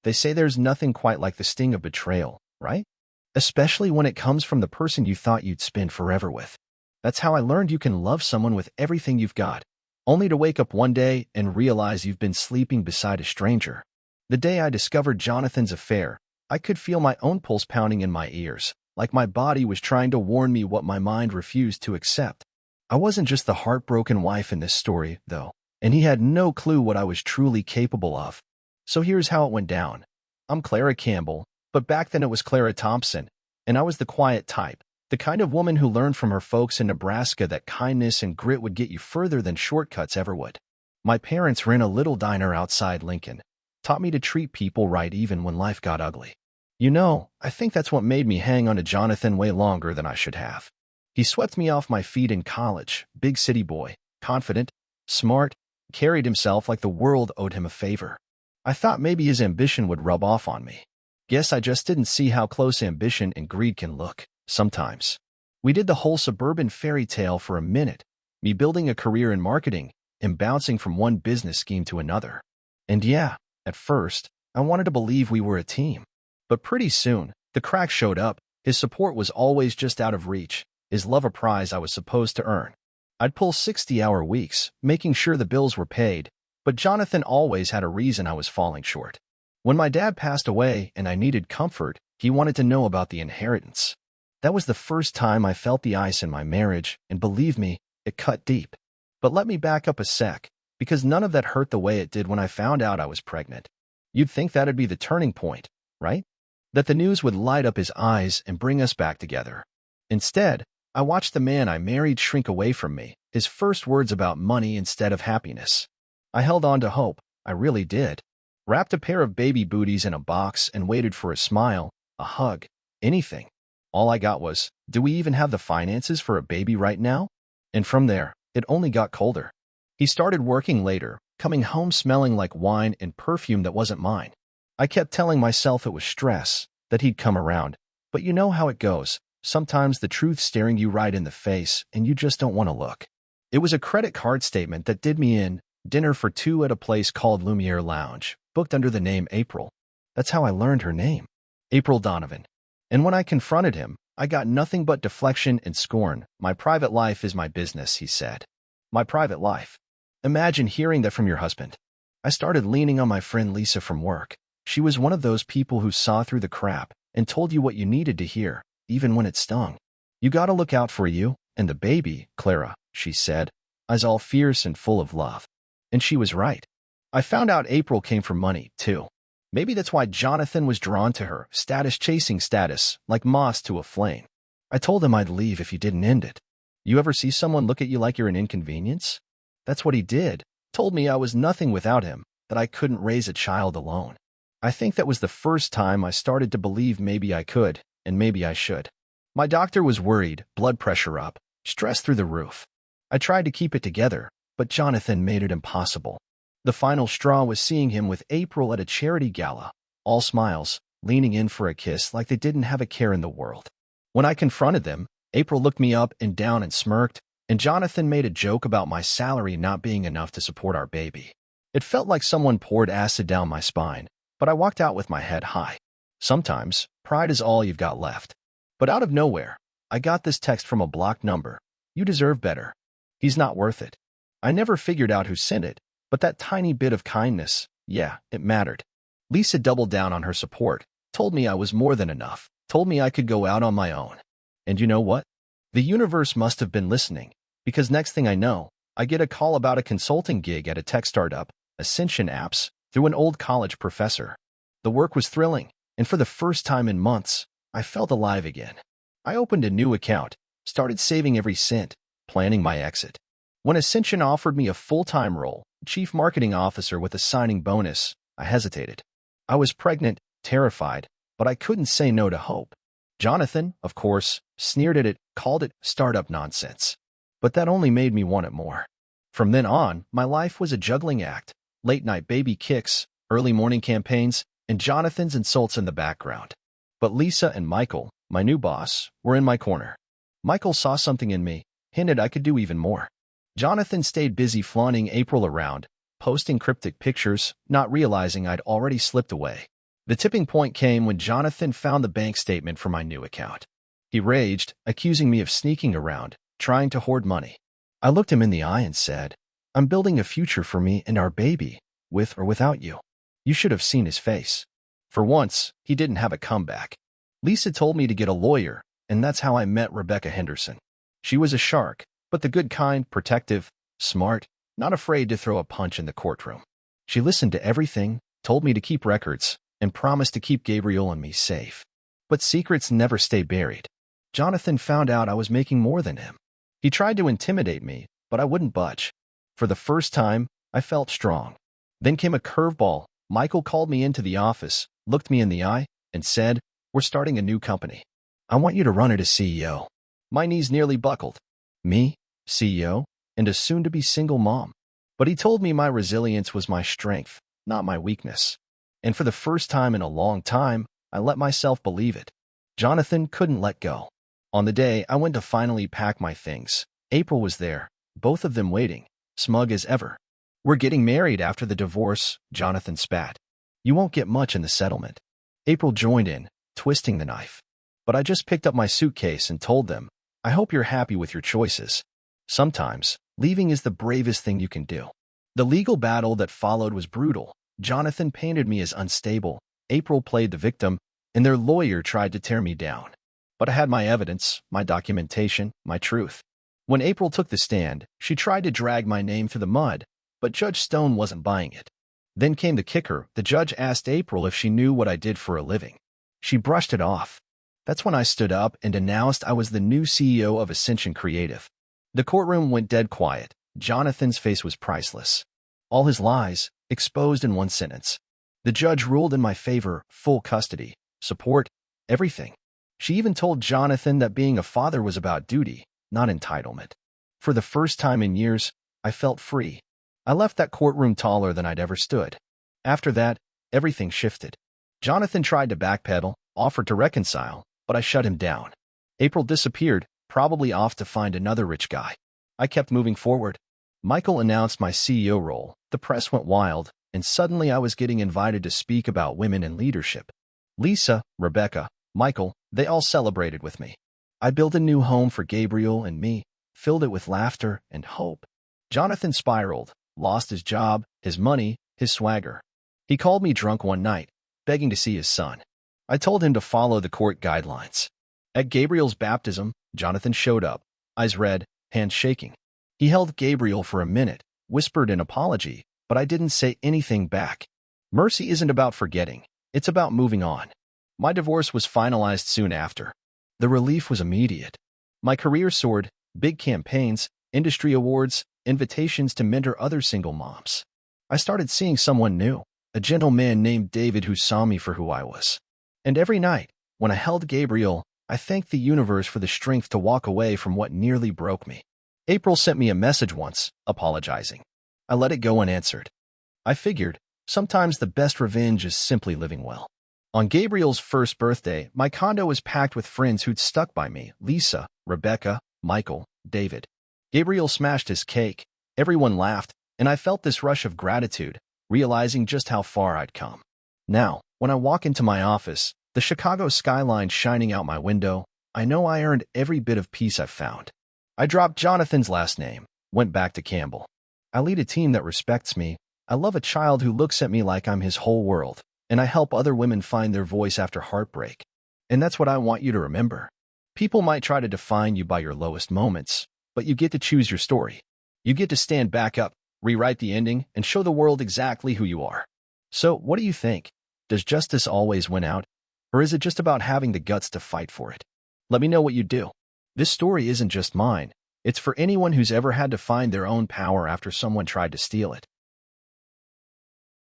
They say there's nothing quite like the sting of betrayal, right? Especially when it comes from the person you thought you'd spend forever with. That's how I learned you can love someone with everything you've got, only to wake up one day and realize you've been sleeping beside a stranger. The day I discovered Jonathan's affair, I could feel my own pulse pounding in my ears, like my body was trying to warn me what my mind refused to accept. I wasn't just the heartbroken wife in this story, though, and he had no clue what I was truly capable of. So here's how it went down. I'm Clara Campbell, but back then it was Clara Thompson, and I was the quiet type, the kind of woman who learned from her folks in Nebraska that kindness and grit would get you further than shortcuts ever would. My parents ran a little diner outside Lincoln, taught me to treat people right even when life got ugly. You know, I think that's what made me hang on to Jonathan way longer than I should have. He swept me off my feet in college, big city boy, confident, smart, carried himself like the world owed him a favor. I thought maybe his ambition would rub off on me. Guess I just didn't see how close ambition and greed can look, sometimes. We did the whole suburban fairy tale for a minute, me building a career in marketing and bouncing from one business scheme to another. And yeah, at first, I wanted to believe we were a team. But pretty soon, the cracks showed up. His support was always just out of reach, his love a prize I was supposed to earn. I'd pull 60-hour weeks, making sure the bills were paid, but Jonathan always had a reason I was falling short. When my dad passed away and I needed comfort, he wanted to know about the inheritance. That was the first time I felt the ice in my marriage, and believe me, it cut deep. But let me back up a sec, because none of that hurt the way it did when I found out I was pregnant. You'd think that'd be the turning point, right? That the news would light up his eyes and bring us back together. Instead, I watched the man I married shrink away from me, his first words about money instead of happiness. I held on to hope, I really did. Wrapped a pair of baby booties in a box and waited for a smile, a hug, anything. All I got was, do we even have the finances for a baby right now? And from there, it only got colder. He started working later, coming home smelling like wine and perfume that wasn't mine. I kept telling myself it was stress, that he'd come around. But you know how it goes. Sometimes the truth's staring you right in the face, and you just don't want to look. It was a credit card statement that did me in, dinner for two at a place called Lumiere Lounge, booked under the name April. That's how I learned her name. April Donovan. And when I confronted him, I got nothing but deflection and scorn. My private life is my business, he said. My private life. Imagine hearing that from your husband. I started leaning on my friend Lisa from work. She was one of those people who saw through the crap and told you what you needed to hear, even when it stung. You gotta look out for you and the baby, Clara, she said, eyes all fierce and full of love. And she was right. I found out April came from money, too. Maybe that's why Jonathan was drawn to her, status-chasing status, like moths to a flame. I told him I'd leave if he didn't end it. You ever see someone look at you like you're an inconvenience? That's what he did. Told me I was nothing without him, that I couldn't raise a child alone. I think that was the first time I started to believe maybe I could, and maybe I should. My doctor was worried, blood pressure up, stress through the roof. I tried to keep it together, but Jonathan made it impossible. The final straw was seeing him with April at a charity gala, all smiles, leaning in for a kiss like they didn't have a care in the world. When I confronted them, April looked me up and down and smirked, and Jonathan made a joke about my salary not being enough to support our baby. It felt like someone poured acid down my spine, but I walked out with my head high. Sometimes, pride is all you've got left. But out of nowhere, I got this text from a blocked number. You deserve better. He's not worth it. I never figured out who sent it, but that tiny bit of kindness, yeah, it mattered. Lisa doubled down on her support, told me I was more than enough, told me I could go out on my own. And you know what? The universe must have been listening, because next thing I know, I get a call about a consulting gig at a tech startup, Ascension Apps, through an old college professor. The work was thrilling, and for the first time in months, I felt alive again. I opened a new account, started saving every cent, planning my exit. When Ascension offered me a full-time role, Chief Marketing Officer with a signing bonus, I hesitated. I was pregnant, terrified, but I couldn't say no to hope. Jonathan, of course, sneered at it, called it startup nonsense. But that only made me want it more. From then on, my life was a juggling act, late-night baby kicks, early morning campaigns, and Jonathan's insults in the background. But Lisa and Michael, my new boss, were in my corner. Michael saw something in me, hinted I could do even more. Jonathan stayed busy flaunting April around, posting cryptic pictures, not realizing I'd already slipped away. The tipping point came when Jonathan found the bank statement for my new account. He raged, accusing me of sneaking around, trying to hoard money. I looked him in the eye and said, "I'm building a future for me and our baby, with or without you." You should have seen his face. For once, he didn't have a comeback. Lisa told me to get a lawyer, and that's how I met Rebecca Henderson. She was a shark, but the good kind, protective, smart, not afraid to throw a punch in the courtroom. She listened to everything, told me to keep records, and promised to keep Gabriel and me safe. But secrets never stay buried. Jonathan found out I was making more than him. He tried to intimidate me, but I wouldn't budge. For the first time, I felt strong. Then came a curveball. Michael called me into the office, looked me in the eye, and said, "We're starting a new company. I want you to run it as CEO." My knees nearly buckled. Me, CEO, and a soon-to-be single mom. But he told me my resilience was my strength, not my weakness. And for the first time in a long time, I let myself believe it. Jonathan couldn't let go. On the day I went to finally pack my things, April was there, both of them waiting, smug as ever. "We're getting married after the divorce," Jonathan spat. "You won't get much in the settlement." April joined in, twisting the knife. But I just picked up my suitcase and told them, "I hope you're happy with your choices." Sometimes, leaving is the bravest thing you can do. The legal battle that followed was brutal. Jonathan painted me as unstable, April played the victim, and their lawyer tried to tear me down. But I had my evidence, my documentation, my truth. When April took the stand, she tried to drag my name through the mud, but Judge Stone wasn't buying it. Then came the kicker. The judge asked April if she knew what I did for a living. She brushed it off. That's when I stood up and announced I was the new CEO of Ascension Creative. The courtroom went dead quiet. Jonathan's face was priceless. All his lies, exposed in one sentence. The judge ruled in my favor, full custody, support, everything. She even told Jonathan that being a father was about duty, not entitlement. For the first time in years, I felt free. I left that courtroom taller than I'd ever stood. After that, everything shifted. Jonathan tried to backpedal, offered to reconcile, but I shut him down. April disappeared, probably off to find another rich guy. I kept moving forward. Michael announced my CEO role, the press went wild, and suddenly I was getting invited to speak about women in leadership. Lisa, Rebecca, Michael, they all celebrated with me. I built a new home for Gabriel and me, filled it with laughter and hope. Jonathan spiraled, lost his job, his money, his swagger. He called me drunk one night, begging to see his son. I told him to follow the court guidelines. At Gabriel's baptism, Jonathan showed up, eyes red, hands shaking. He held Gabriel for a minute, whispered an apology, but I didn't say anything back. Mercy isn't about forgetting, it's about moving on. My divorce was finalized soon after. The relief was immediate. My career soared, big campaigns, industry awards, invitations to mentor other single moms. I started seeing someone new, a gentleman named David who saw me for who I was. And every night, when I held Gabriel, I thanked the universe for the strength to walk away from what nearly broke me. April sent me a message once, apologizing. I let it go unanswered. I figured, sometimes the best revenge is simply living well. On Gabriel's first birthday, my condo was packed with friends who'd stuck by me, Lisa, Rebecca, Michael, David. Gabriel smashed his cake, everyone laughed, and I felt this rush of gratitude, realizing just how far I'd come. Now, when I walk into my office, the Chicago skyline shining out my window, I know I earned every bit of peace I've found. I dropped Jonathan's last name, went back to Campbell. I lead a team that respects me. I love a child who looks at me like I'm his whole world, and I help other women find their voice after heartbreak. And that's what I want you to remember. People might try to define you by your lowest moments, but you get to choose your story. You get to stand back up, rewrite the ending, and show the world exactly who you are. So, what do you think? Does justice always win out? Or is it just about having the guts to fight for it? Let me know what you do. This story isn't just mine. It's for anyone who's ever had to find their own power after someone tried to steal it.